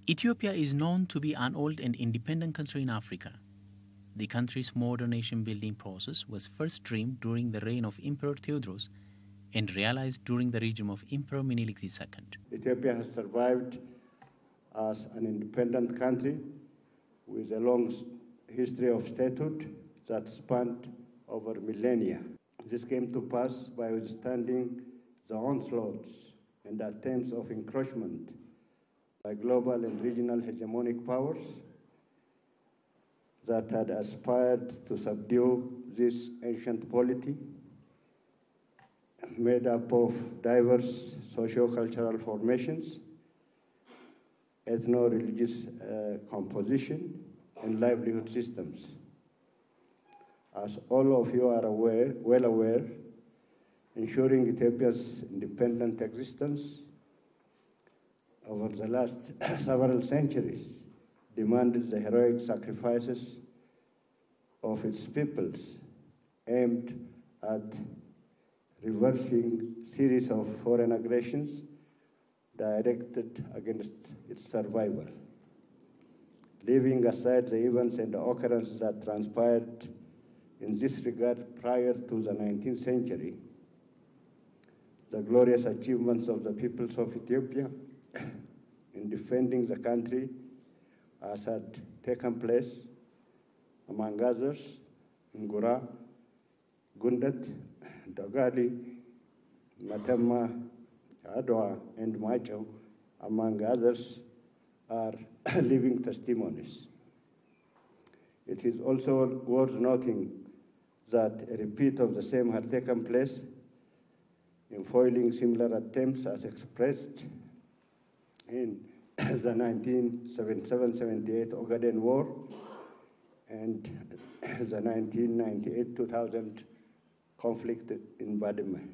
Ethiopia is known to be an old and independent country in Africa. The country's modern nation-building process was first dreamed during the reign of Emperor Theodorus and realized during the regime of Emperor Menelik II. Ethiopia has survived as an independent country with a long history of statehood that spanned over millennia. This came to pass by withstanding the onslaughts and attempts of encroachment by global and regional hegemonic powers that had aspired to subdue this ancient polity, made up of diverse socio-cultural formations, ethno-religious composition, and livelihood systems. As all of you are well aware, ensuring Ethiopia's independent existence over the last several centuries demanded the heroic sacrifices of its peoples aimed at reversing series of foreign aggressions directed against its survival. Leaving aside the events and the occurrences that transpired in this regard prior to the 19th century, the glorious achievements of the peoples of Ethiopia in defending the country as had taken place, among others, in Gura, Gundat, Dogali, Matemma, Adwa, and Macho, among others, are living testimonies. It is also worth noting that a repeat of the same had taken place in foiling similar attempts as expressed in the 1977-78 Ogaden War and the 1998-2000 conflict in Badime.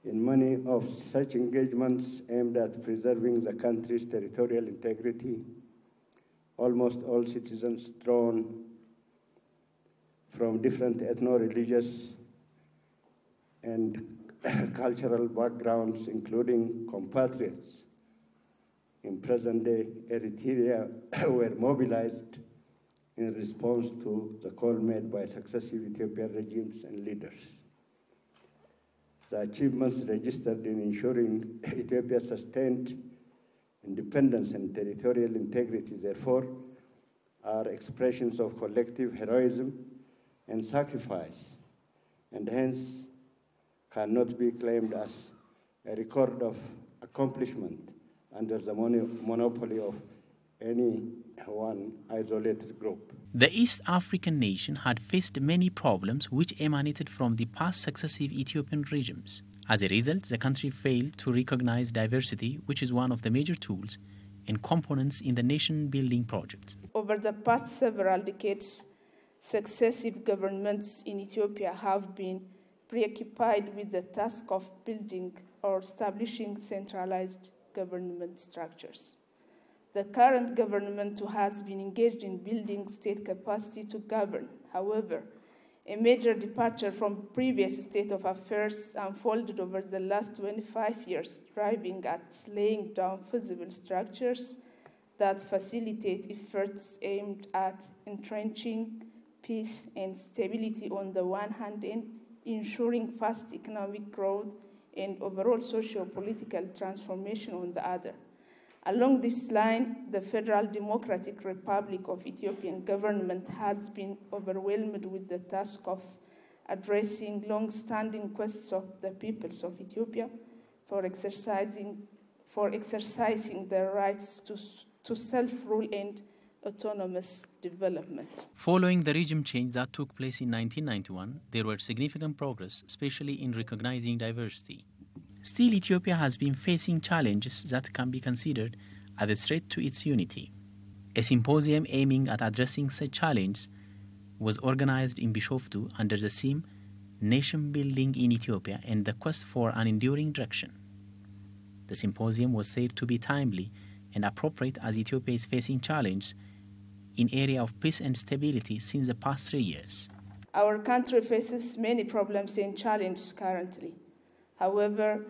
In many of such engagements aimed at preserving the country's territorial integrity, almost all citizens drawn from different ethno-religious and cultural backgrounds, including compatriots in present-day Eritrea, were mobilized in response to the call made by successive Ethiopian regimes and leaders. The achievements registered in ensuring Ethiopia's sustained independence and territorial integrity, therefore, are expressions of collective heroism and sacrifice, and hence cannot be claimed as a record of accomplishment under the monopoly of any one isolated group. The East African nation had faced many problems which emanated from the past successive Ethiopian regimes. As a result, the country failed to recognize diversity, which is one of the major tools and components in the nation-building project. Over the past several decades, successive governments in Ethiopia have been preoccupied with the task of building or establishing centralized government structures. The current government has been engaged in building state capacity to govern. However, a major departure from previous state of affairs unfolded over the last 25 years, driving at laying down feasible structures that facilitate efforts aimed at entrenching peace and stability on the one hand and ensuring fast economic growth and overall socio-political transformation on the other. Along this line, the Federal Democratic Republic of Ethiopian government has been overwhelmed with the task of addressing long-standing requests of the peoples of Ethiopia for exercising their rights to self-rule and autonomous development. Following the regime change that took place in 1991, there were significant progress, especially in recognizing diversity. Still, Ethiopia has been facing challenges that can be considered as a threat to its unity. A symposium aiming at addressing such challenges was organized in Bishoftu under the theme Nation Building in Ethiopia and the Quest for an Enduring Direction. The symposium was said to be timely and appropriate as Ethiopia is facing challenges in area of peace and stability since the past 3 years. Our country faces many problems and challenges currently. However,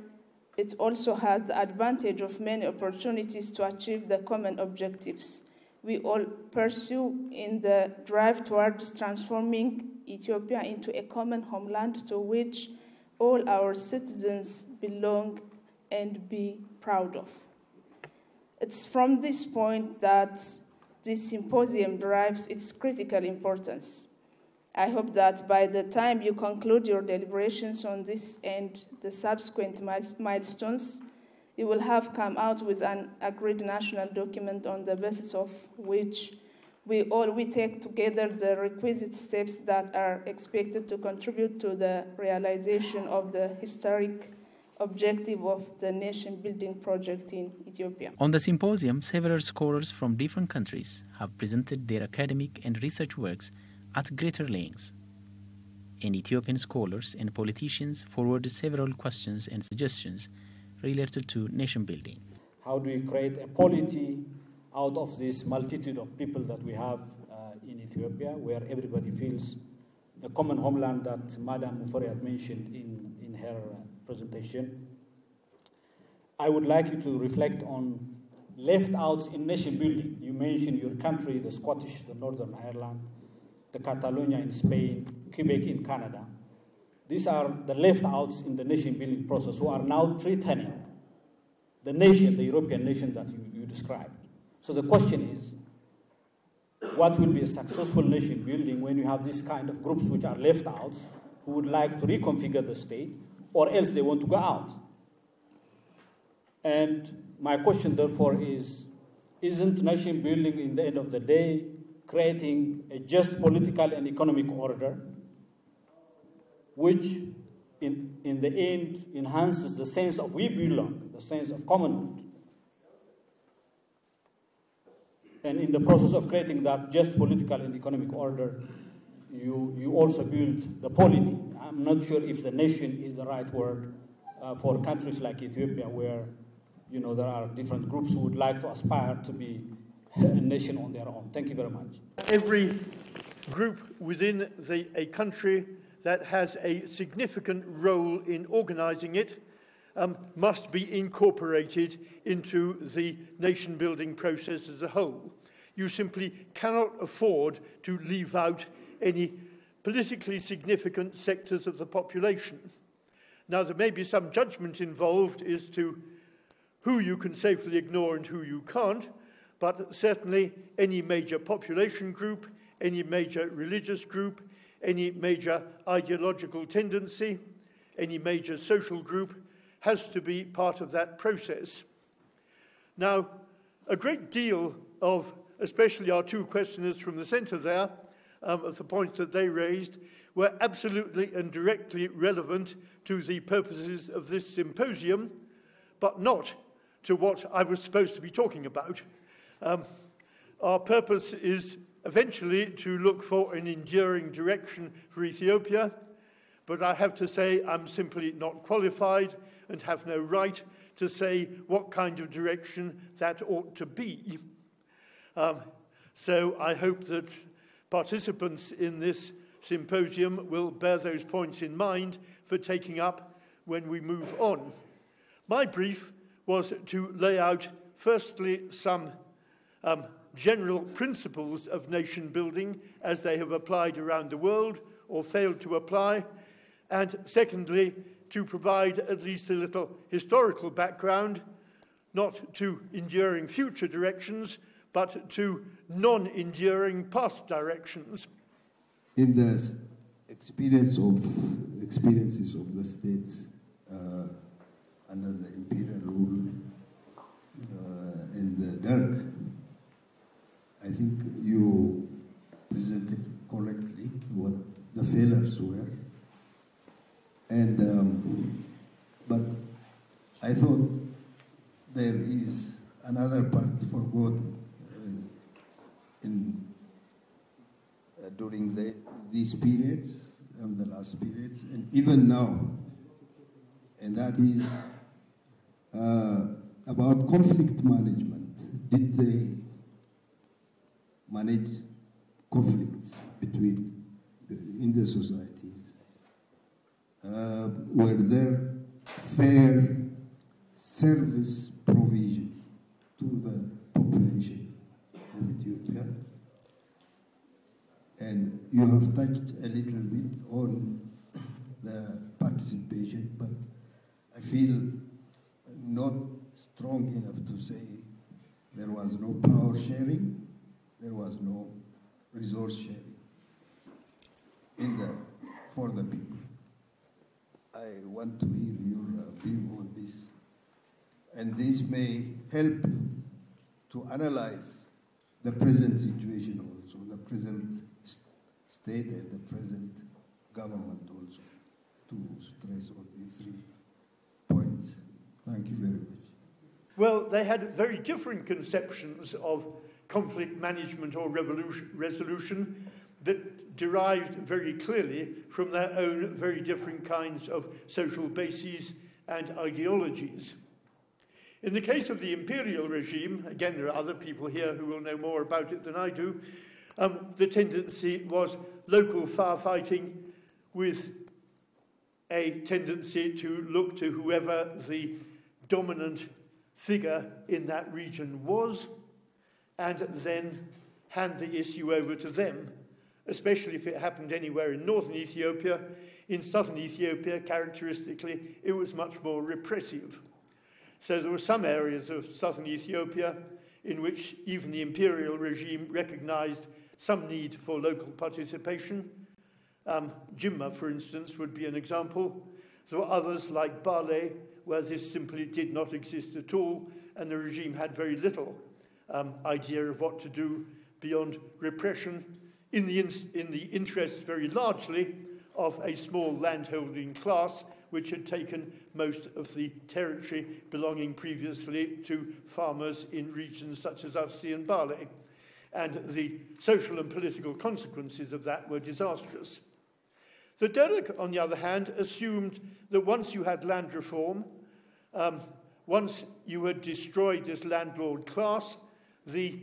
it also has the advantage of many opportunities to achieve the common objectives we all pursue in the drive towards transforming Ethiopia into a common homeland to which all our citizens belong and be proud of. It's from this point that this symposium derives its critical importance. I hope that by the time you conclude your deliberations on this and the subsequent milestones, you will have come out with an agreed national document on the basis of which we take together the requisite steps that are expected to contribute to the realization of the historic objective of the nation-building project in Ethiopia. On the symposium, several scholars from different countries have presented their academic and research works at greater lengths. And Ethiopian scholars and politicians forwarded several questions and suggestions related to nation building. How do we create a polity out of this multitude of people that we have in Ethiopia, where everybody feels the common homeland that Madam Mufariat mentioned in her presentation? I would like you to reflect on left outs in nation building. You mentioned your country, the Scottish, the Northern Ireland, the Catalonia in Spain, Quebec in Canada. These are the left outs in the nation building process who are now threatening the nation, the European nation that you described. So the question is, what will be a successful nation building when you have this kind of groups which are left out, who would like to reconfigure the state, or else they want to go out? And my question, therefore, is, isn't nation building, in the end of the day, creating a just political and economic order, which in the end enhances the sense of we belong, the sense of commonhood? And in the process of creating that just political and economic order, you also build the polity. I'm not sure if the nation is the right word for countries like Ethiopia, where there are different groups who would like to aspire to be a nation on their own. Thank you very much. Every group within a country that has a significant role in organizing it must be incorporated into the nation-building process as a whole. You simply cannot afford to leave out any politically significant sectors of the population. Now, there may be some judgment involved as to who you can safely ignore and who you can't, but certainly any major population group, any major religious group, any major ideological tendency, any major social group has to be part of that process. Now, a great deal of, especially our two questioners from the centre there, of the points that they raised, were absolutely and directly relevant to the purposes of this symposium, but not to what I was supposed to be talking about. Our purpose is eventually to look for an enduring direction for Ethiopia, but I have to say I'm simply not qualified and have no right to say what kind of direction that ought to be. So I hope that participants in this symposium will bear those points in mind for taking up when we move on. My brief was to lay out, firstly, some general principles of nation building as they have applied around the world or failed to apply, and secondly, to provide at least a little historical background, not to enduring future directions, but to non-enduring past directions. In the experiences of the states under the imperial rule in the Derg, I think you presented correctly what the failures were. And but I thought there is another part forgotten during these periods and the last periods, and even now, and that is about conflict management. Did they manage conflicts in the societies? Were there fair service provision to the population of Ethiopia. And you have touched a little bit on the participation, but I feel not strong enough to say there was no power sharing, there was no resource sharing for the people. I want to hear your view on this. And this may help to analyze the present situation also, the present state and the present government also, to stress on these 3 points. Thank you very much. Well, they had very different conceptions of conflict management or resolution that derived very clearly from their own very different kinds of social bases and ideologies. In the case of the imperial regime, again, there are other people here who will know more about it than I do, the tendency was local firefighting with a tendency to look to whoever the dominant figure in that region was and then hand the issue over to them, especially if it happened anywhere in northern Ethiopia. In southern Ethiopia, characteristically, it was much more repressive. So there were some areas of southern Ethiopia in which even the imperial regime recognized some need for local participation. Jimma, for instance, would be an example. There were others like Bale, where this simply did not exist at all, and the regime had very little idea of what to do beyond repression in the interest very largely of a small landholding class which had taken most of the territory belonging previously to farmers in regions such as Arsi and Bale. And the social and political consequences of that were disastrous. The Derg, on the other hand, assumed that once you had land reform, once you had destroyed this landlord class, the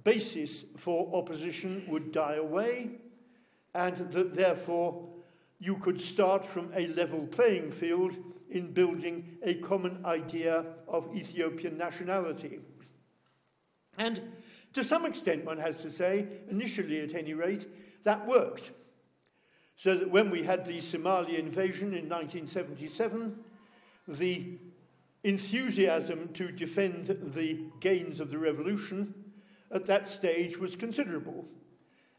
basis for opposition would die away, and that therefore you could start from a level playing field in building a common idea of Ethiopian nationality. And to some extent, one has to say, initially at any rate, that worked. So that when we had the Somali invasion in 1977, the enthusiasm to defend the gains of the revolution at that stage was considerable.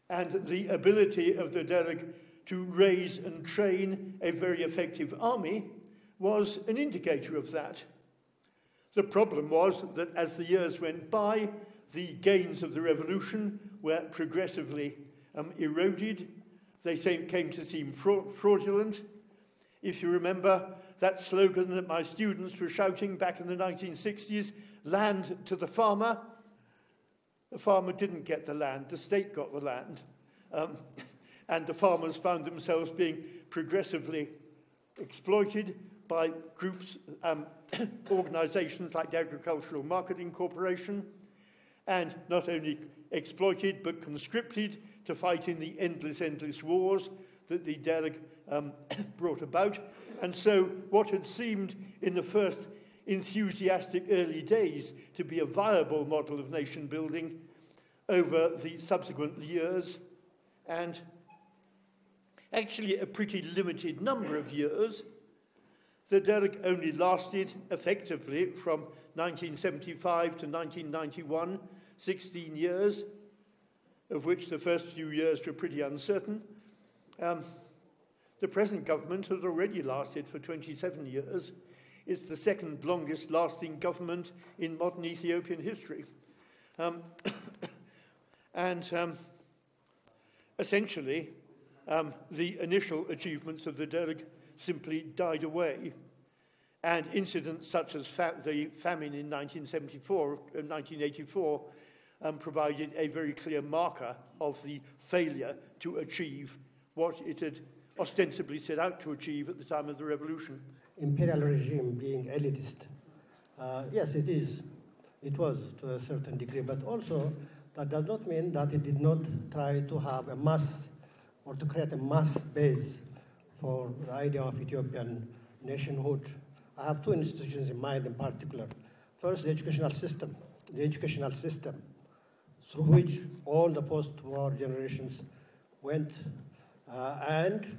And the ability of the Derg to raise and train a very effective army was an indicator of that. The problem was that as the years went by, the gains of the revolution were progressively eroded. They came to seem fraudulent. If you remember that slogan that my students were shouting back in the 1960s, land to the farmer didn't get the land, the state got the land. And the farmers found themselves being progressively exploited by groups, organizations like the Agricultural Marketing Corporation, and not only exploited but conscripted to fight in the endless wars that the Derg brought about. And so what had seemed in the first enthusiastic early days to be a viable model of nation building over the subsequent years, and actually a pretty limited number of years, the Derg only lasted effectively from 1975 to 1991, 16 years, of which the first few years were pretty uncertain. The present government has already lasted for 27 years. It's the second longest lasting government in modern Ethiopian history. Essentially, the initial achievements of the Derg simply died away, and incidents such as the famine in 1984 provided a very clear marker of the failure to achieve what it had ostensibly set out to achieve at the time of the revolution. Imperial regime being elitist, yes, it is. It was to a certain degree, but also that does not mean that it did not try to have a mass or to create a mass base for the idea of Ethiopian nationhood I have two institutions in mind in particular. First, the educational system through which all the post-war generations went and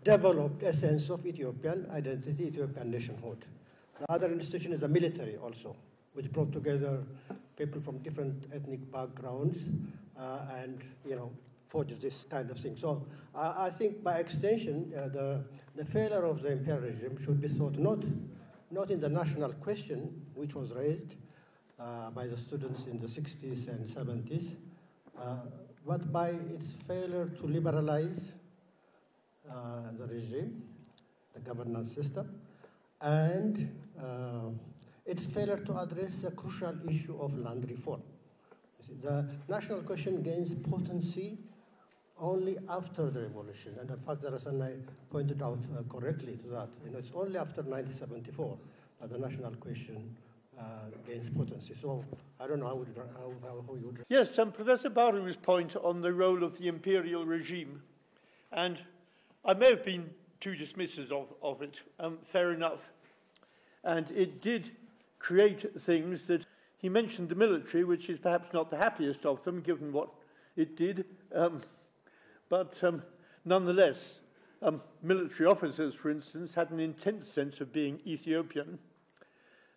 developed a sense of Ethiopian identity, Ethiopian nationhood. The other institution is the military also, which brought together people from different ethnic backgrounds and, forged this kind of thing. So I think by extension, the failure of the imperial regime should be thought not in the national question, which was raised by the students in the 60s and 70s, but by its failure to liberalize the regime, the governance system, and its failure to address the crucial issue of land reform. The national question gains potency only after the revolution, and in fact, Darasanai pointed out correctly to that. It's only after 1974 that the national question gains potency. So I don't know how you would. Yes, Professor Baru's point on the role of the imperial regime, and I may have been too dismissive of it, fair enough. And it did create things that, he mentioned the military, which is perhaps not the happiest of them, given what it did, but nonetheless, military officers, for instance, had an intense sense of being Ethiopian.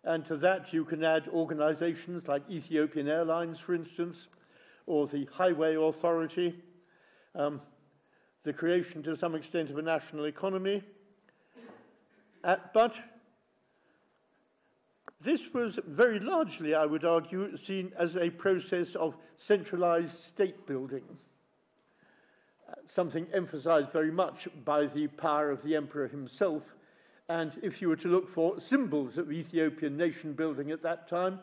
And to that you can add organizations like Ethiopian Airlines, for instance, or the Highway Authority, the creation to some extent of a national economy. But this was very largely, I would argue, seen as a process of centralized state building, something emphasized very much by the power of the emperor himself. And if you were to look for symbols of Ethiopian nation building at that time,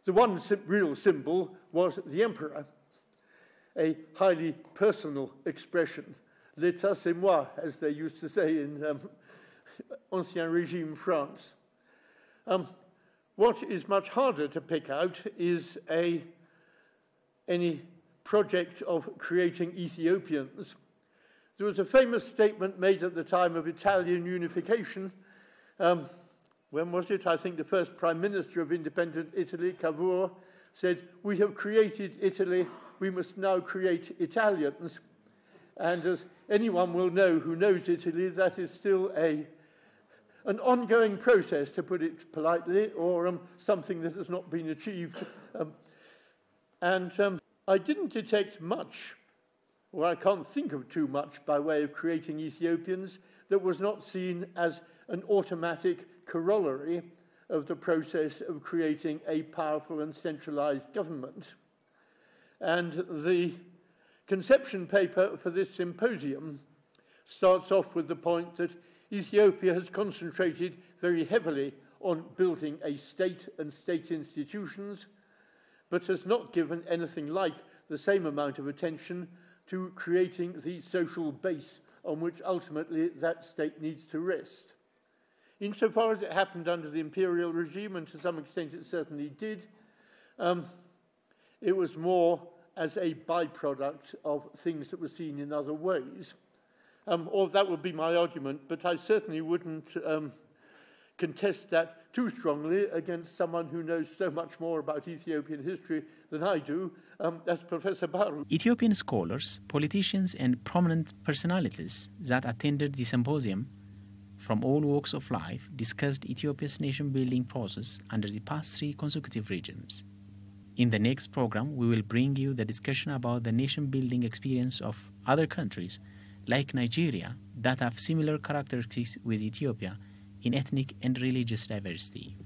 the one real symbol was the emperor, a highly personal expression. L'état c'est moi, as they used to say in Ancien Régime France. What is much harder to pick out is any project of creating Ethiopians. There was a famous statement made at the time of Italian unification. When was it? I think the first Prime Minister of independent Italy, Cavour, said, "We have created Italy, we must now create Italians." And as anyone will know who knows Italy, that is still an ongoing process, to put it politely, or something that has not been achieved. I didn't detect much, or I can't think of too much, by way of creating Ethiopians that was not seen as an automatic corollary of the process of creating a powerful and centralized government. And the conception paper for this symposium starts off with the point that Ethiopia has concentrated very heavily on building a state and state institutions, but has not given anything like the same amount of attention to creating the social base on which ultimately that state needs to rest. Insofar as it happened under the imperial regime, and to some extent it certainly did, it was more as a byproduct of things that were seen in other ways. Or that would be my argument, but I certainly wouldn't contest that too strongly against someone who knows so much more about Ethiopian history than I do, as Professor Baru. Ethiopian scholars, politicians, and prominent personalities that attended the symposium from all walks of life discussed Ethiopia's nation-building process under the past 3 consecutive regimes. In the next program, we will bring you the discussion about the nation-building experience of other countries, like Nigeria, that have similar characteristics with Ethiopia in ethnic and religious diversity.